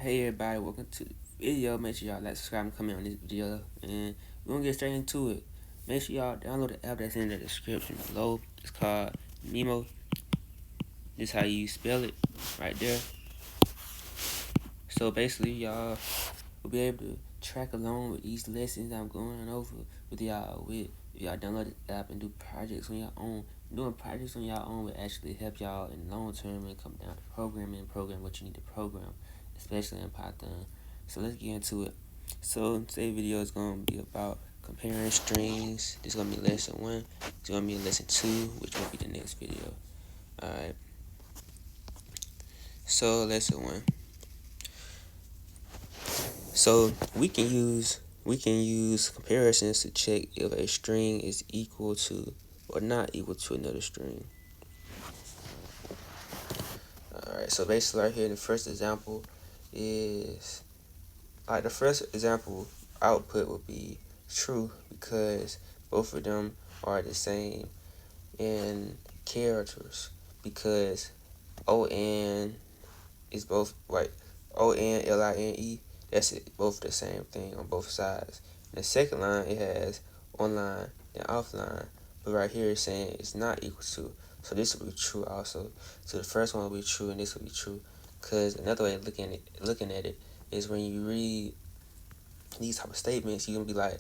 Hey everybody, welcome to the video. Make sure y'all like, subscribe, and comment on this video. And we're gonna get straight into it. Make sure y'all download the app that's in the description below. It's called Memo. This is how you spell it right there. So basically y'all will be able to track along with these lessons I'm going over with y'all if y'all download the app and do projects on your own. Doing projects on your own will actually help y'all in the long term and come down to programming, program what you need to program, especially in Python. So let's get into it. So today's video is going to be about comparing strings. This is going to be lesson 1. It's going to be lesson 2, which will be the next video. Alright. So lesson 1. So we can use comparisons to check if a string is equal to or not equal to another string. Alright, so basically right here the first example is the first example output would be true because both of them are the same in characters, because ON is both like ONLINE, that's it, both the same thing on both sides. In the second line it has online and offline, but right here it's saying it's not equal to, so this will be true also. So the first one will be true and this will be true, because another way of looking at it is when you read these type of statements, you're gonna be like,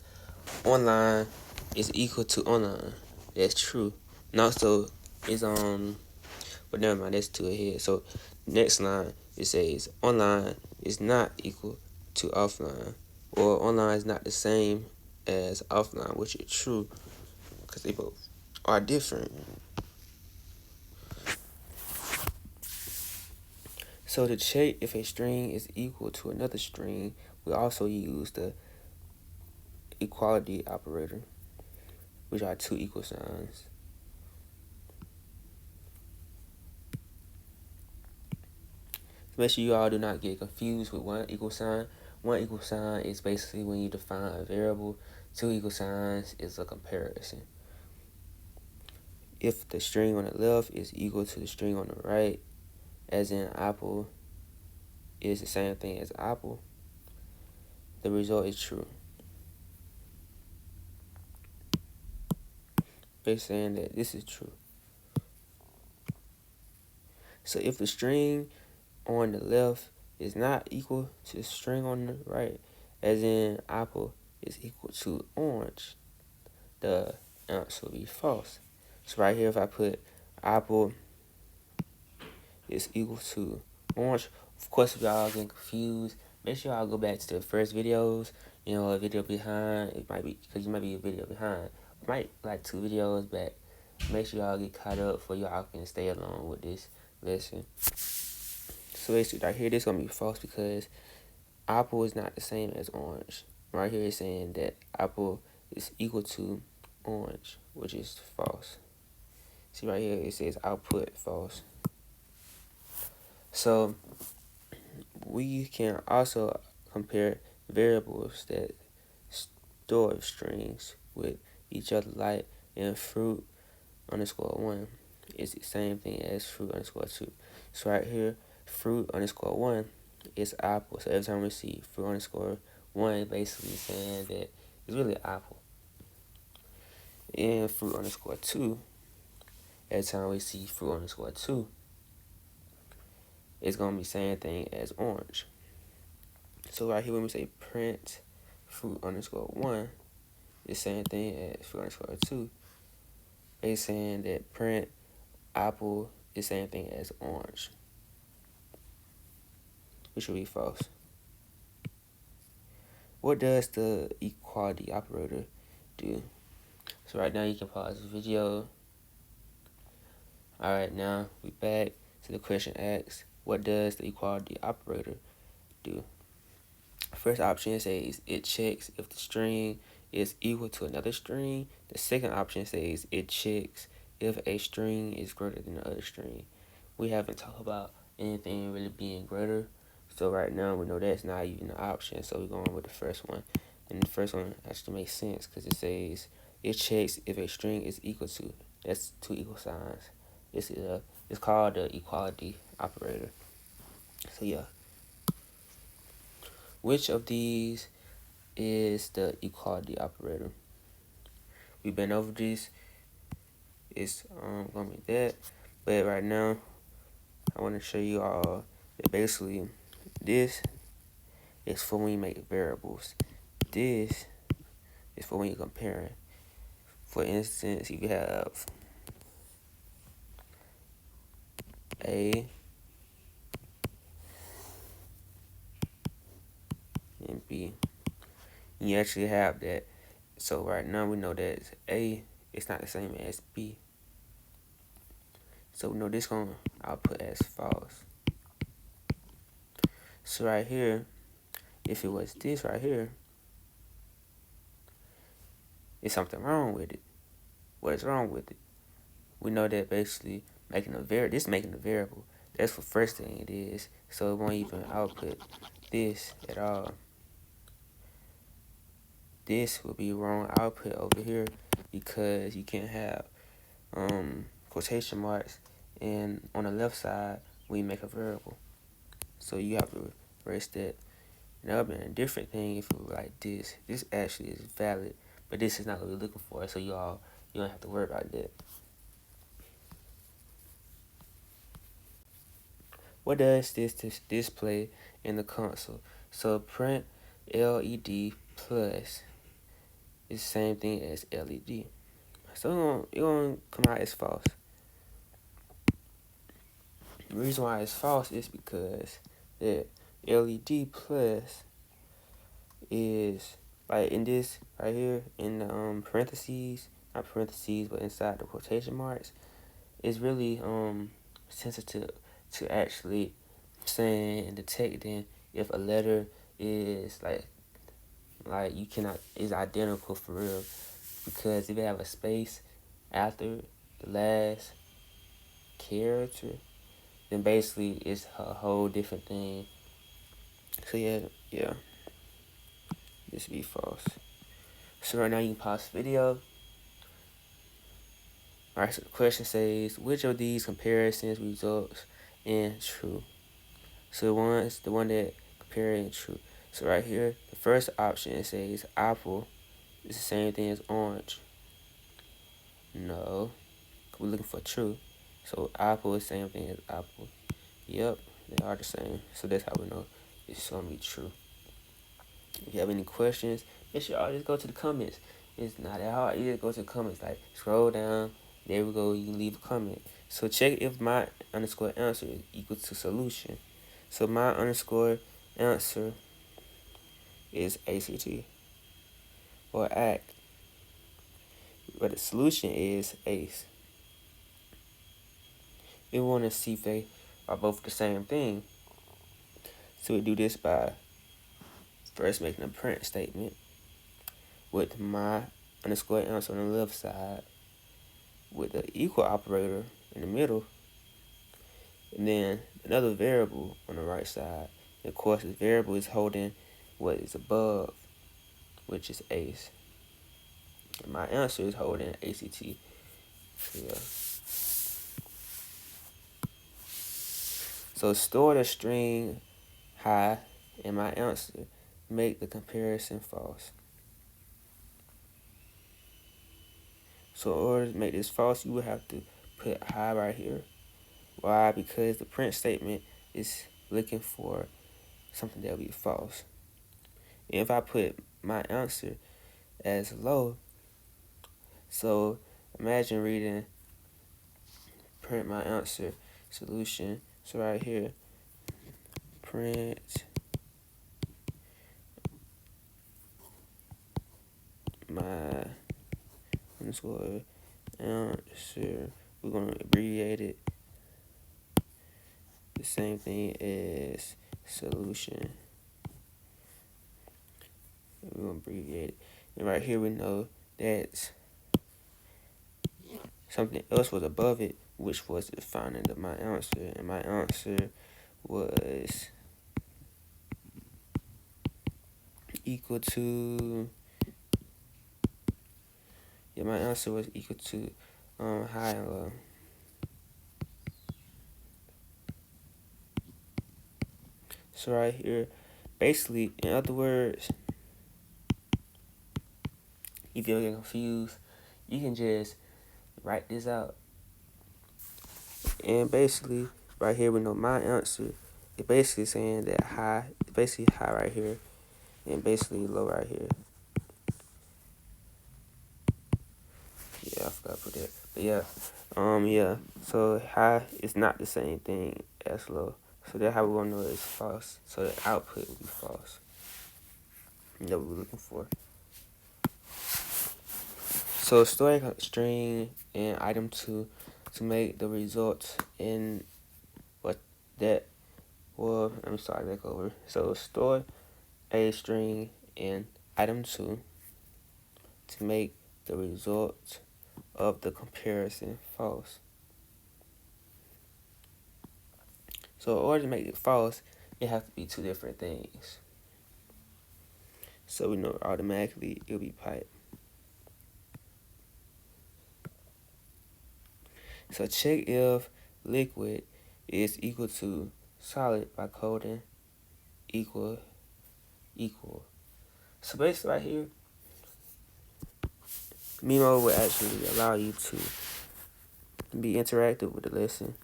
online is equal to online. That's true. And also it's but never mind, that's two ahead. So next line it says online is not equal to offline, or online is not the same as offline, which is true because they both are different. So to check if a string is equal to another string, we also use the equality operator, which are two equal signs. Make sure you all do not get confused with one equal sign. One equal sign is basically when you define a variable. Two equal signs is a comparison. If the string on the left is equal to the string on the right, as in apple is the same thing as apple, the result is true. They're saying that this is true. So if the string on the left is not equal to the string on the right, as in apple is equal to orange, the answer will be false. So right here, if I put apple is equal to orange, of course, if y'all getting confused, make sure y'all go back to the first videos. You know, a video behind, it might be, because you might be a video behind, might like 2 videos back. Make sure y'all get caught up for y'all can stay along with this lesson. So basically, right here, this is going to be false because apple is not the same as orange. Right here, it's saying that apple is equal to orange, which is false. See right here, it says output false. So we can also compare variables that store strings with each other, like in fruit underscore 1 is the same thing as fruit underscore 2. So right here, fruit underscore 1 is apple. So every time we see fruit underscore 1, basically saying that it's really apple. And fruit underscore 2, every time we see fruit underscore 2, it's going to be the same thing as orange. So right here when we say print fruit underscore 1, the same thing as fruit underscore 2, it's saying that print apple is the same thing as orange, which will be false. What does the equality operator do? So right now you can pause the video. Alright, now we back to the question asked, what does the equality operator do? First option says it checks if the string is equal to another string. The second option says it checks if a string is greater than the other string. We haven't talked about anything really being greater, so right now we know that's not even an option, so we're going with the first one. And the first one actually makes sense because it says it checks if a string is equal to. That's two equal signs. It's called the equality operator. So yeah. Which of these is the equality operator? We've been over this. It's gonna be that, but right now I want to show you all that basically this is for when you make variables. This is for when you're comparing. For instance, you have A and B. You actually have that. So right now we know that A is not the same as B. So we know this gonna output as false. So right here, if it was this right here, it's something wrong with it. What is wrong with it? We know that basically making a variable. That's the first thing it is. So it won't even output this at all. This will be wrong output over here because you can't have quotation marks, and on the left side we make a variable. So you have to erase that. And that would have been a different thing if it was like this. This actually is valid, but this is not what we're looking for. So you don't have to worry about that. What does this display in the console? So print LED plus is the same thing as LED. So it's gonna come out as false. The reason why it's false is because the LED plus is like in this right here in the parentheses, not parentheses, but inside the quotation marks, is really sensitive to actually saying and detecting if a letter is like you cannot is identical for real, because if you have a space after the last character, then basically it's a whole different thing. So yeah, this be false. So right now you can pause the video. Alright, so the question says, which of these comparisons results in true? So the one that comparing true. So right here, the first option it says apple is the same thing as orange. No, we're looking for true. So apple is the same thing as apple. Yep, they are the same. So that's how we know it's gonna be true. If you have any questions, make sure y'all just go to the comments. It's not that hard. You just go to the comments. Like scroll down. There we go. You can leave a comment. So check if my underscore answer is equal to solution. So my underscore answer is ACT or ACT. But the solution is ACE. We want to see if they are both the same thing. So we do this by first making a print statement with my underscore answer on the left side, with the equal operator in the middle, and then another variable on the right side. And of course, the variable is holding what is above, which is ACE. And my answer is holding ACT. Yeah. So store the string high in my answer. Make the comparison false. So in order to make this false, you would have to put high right here. Why? Because the print statement is looking for something that will be false. And if I put my answer as low, so imagine reading print my answer solution. So right here, print my underscore answer. We're gonna abbreviate it the same thing as solution. We're gonna abbreviate it. And right here we know that something else was above it, which was defining my answer. And my answer was equal to, my answer was equal to high and low. So right here, basically, in other words, if you get confused, you can just write this out. And basically, right here we know my answer. It basically saying that high, basically high right here, and basically low right here. Yeah, I forgot to put that. But yeah. So high is not the same thing as low. So that's how we're gonna know it's false. So the output will be false. That we're looking for. So storing a string and item 2 to make the results in what that. Well, let me start back over. So store a string in item 2 to make the result of the comparison false. So in order to make it false, it has to be two different things. So we know automatically it'll be pipe. So check if liquid is equal to solid by coding equal. So basically right here, Mimo will actually allow you to be interactive with the lesson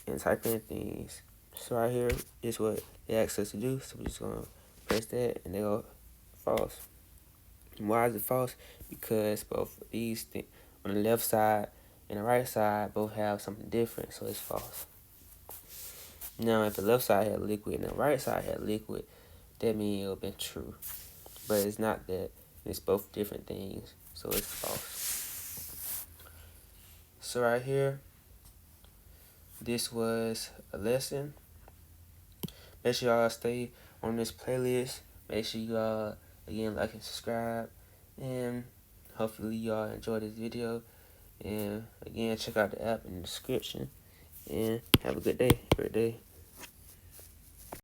and type in things. So right here is what it asks us to do. So we're just gonna press that and they go false. And why is it false? Because both of these things on the left side and the right side both have something different, so it's false. Now if the left side had liquid and the right side had liquid, that means it would have been true. But it's not that. It's both different things, so it's false. So right here, this was a lesson. Make sure y'all stay on this playlist. Make sure y'all, again, like and subscribe. And hopefully y'all enjoy this video. And again, check out the app in the description. And have a good day. Great day.